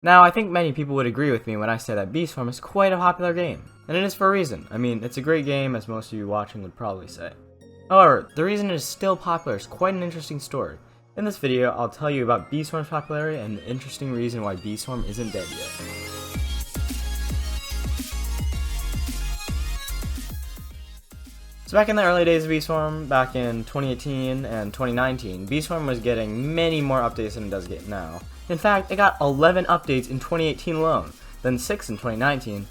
Now, I think many people would agree with me when I say that Beeswarm is quite a popular game, and it is for a reason. I mean, it's a great game, as most of you watching would probably say. However, the reason it is still popular is quite an interesting story. In this video, I'll tell you about Beeswarm's popularity and the interesting reason why Beeswarm isn't dead yet. So back in the early days of Beeswarm, back in 2018 and 2019, Beeswarm was getting many more updates than it does get now. In fact, it got 11 updates in 2018 alone, then 6 in 2019.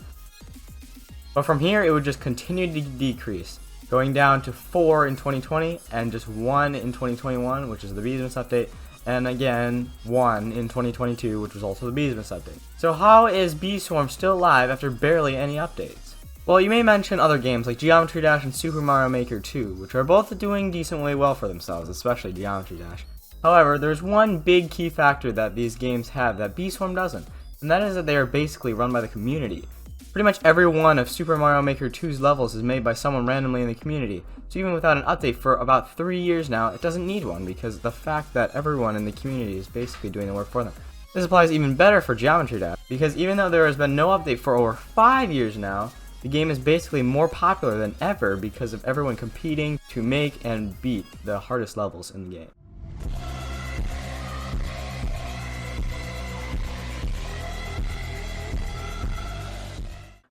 But from here, it would just continue to decrease, going down to 4 in 2020 and just 1 in 2021, which is the Beesmas update, and again 1 in 2022, which was also the Beesmas update. So how is Beeswarm still alive after barely any updates? Well, you may mention other games like Geometry Dash and Super Mario Maker 2, which are both doing decently well for themselves, especially Geometry Dash. However, there's one big key factor that these games have that Beeswarm doesn't, and that is that they are basically run by the community. Pretty much every one of Super Mario Maker 2's levels is made by someone randomly in the community, so even without an update for about 3 years now, it doesn't need one because of the fact that everyone in the community is basically doing the work for them. This applies even better for Geometry Dash, because even though there has been no update for over 5 years now, the game is basically more popular than ever because of everyone competing to make and beat the hardest levels in the game.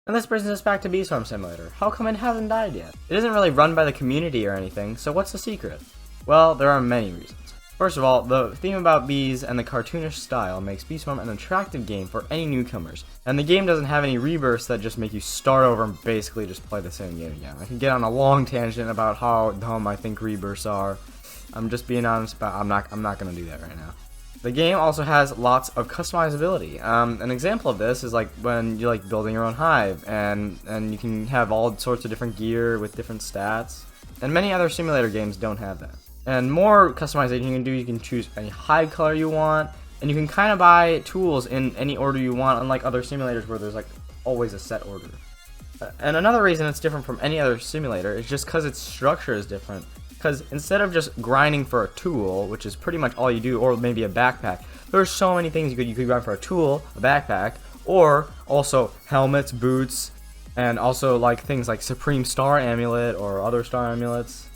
And this brings us back to Beeswarm Simulator. How come it hasn't died yet? It isn't really run by the community or anything, so what's the secret? Well, there are many reasons. First of all, the theme about bees and the cartoonish style makes Beeswarm an attractive game for any newcomers. And the game doesn't have any rebirths that just make you start over and basically just play the same game again. I can get on a long tangent about how dumb I think rebirths are. I'm just being honest, but I'm not gonna do that right now. The game also has lots of customizability. An example of this is like when you're like building your own hive, and you can have all sorts of different gear with different stats. And many other simulator games don't have that. And more customization you can do, you can choose any hive color you want, and you can kind of buy tools in any order you want, unlike other simulators where there's like always a set order. And another reason it's different from any other simulator is just because its structure is different. Because instead of just grinding for a tool, which is pretty much all you do, or maybe a backpack, there are so many things you could grind for a tool, a backpack, or also helmets, boots, and also like things like Supreme Star Amulet or other star amulets.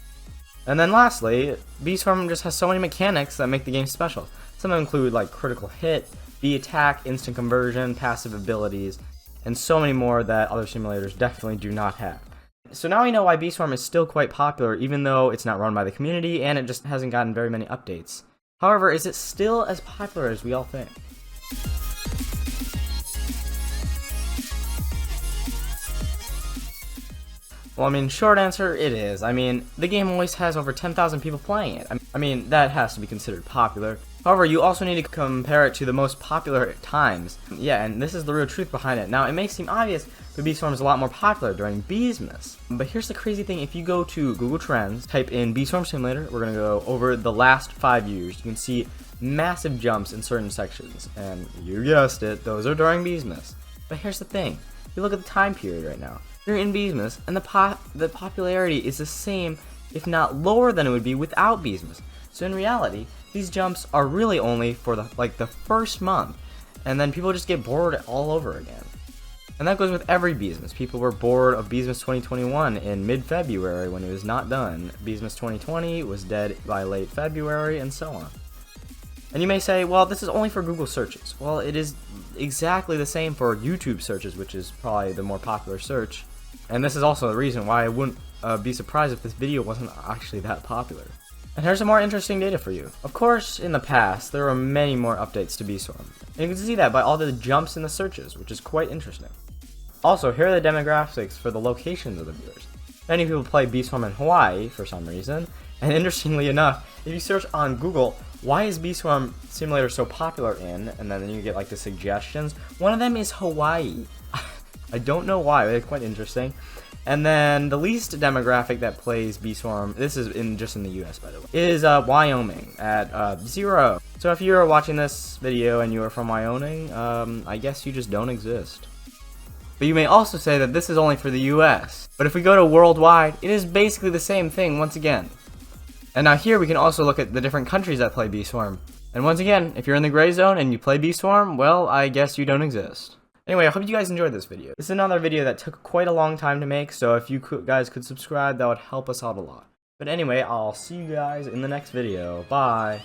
And then lastly, Beeswarm just has so many mechanics that make the game special. Some include like critical hit, bee attack, instant conversion, passive abilities, and so many more that other simulators definitely do not have. So now we know why Beeswarm is still quite popular, even though it's not run by the community and it just hasn't gotten very many updates. However, is it still as popular as we all think? Well, I mean, short answer, it is. I mean, the game always has over 10,000 people playing it. I mean, that has to be considered popular. However, you also need to compare it to the most popular times. Yeah, and this is the real truth behind it. Now, it may seem obvious, but Beeswarm is a lot more popular during Beesmas. But here's the crazy thing, if you go to Google Trends, type in Beeswarm Simulator, we're going to go over the last 5 years. You can see massive jumps in certain sections. And you guessed it, those are during Beesmas. But here's the thing, you look at the time period right now. You're in Beesmas, and the popularity is the same, if not lower than it would be without Beesmas. So in reality, these jumps are really only for the first month, and then people just get bored all over again. And that goes with every Beesmas. People were bored of Beesmas 2021 in mid-February when it was not done. Beesmas 2020 was dead by late February, and so on. And you may say, well, this is only for Google searches. Well, it is exactly the same for YouTube searches, which is probably the more popular search. And this is also the reason why I wouldn't be surprised if this video wasn't actually that popular. And here's some more interesting data for you. Of course, in the past, there were many more updates to Beeswarm. And you can see that by all the jumps in the searches, which is quite interesting. Also, here are the demographics for the locations of the viewers. Many people play Beeswarm in Hawaii for some reason. And interestingly enough, if you search on Google, why is Beeswarm Simulator so popular in, and then you get like the suggestions, one of them is Hawaii. I don't know why, but it's quite interesting. And then the least demographic that plays Beeswarm, this is just in the US by the way, is Wyoming at 0. So if you're watching this video and you are from Wyoming, I guess you just don't exist. But you may also say that this is only for the US. But if we go to worldwide, it is basically the same thing once again. And now here we can also look at the different countries that play Beeswarm. And once again, if you're in the gray zone and you play B-Swarm, well, I guess you don't exist. Anyway, I hope you guys enjoyed this video. This is another video that took quite a long time to make, so if you guys could subscribe, that would help us out a lot. But anyway, I'll see you guys in the next video. Bye!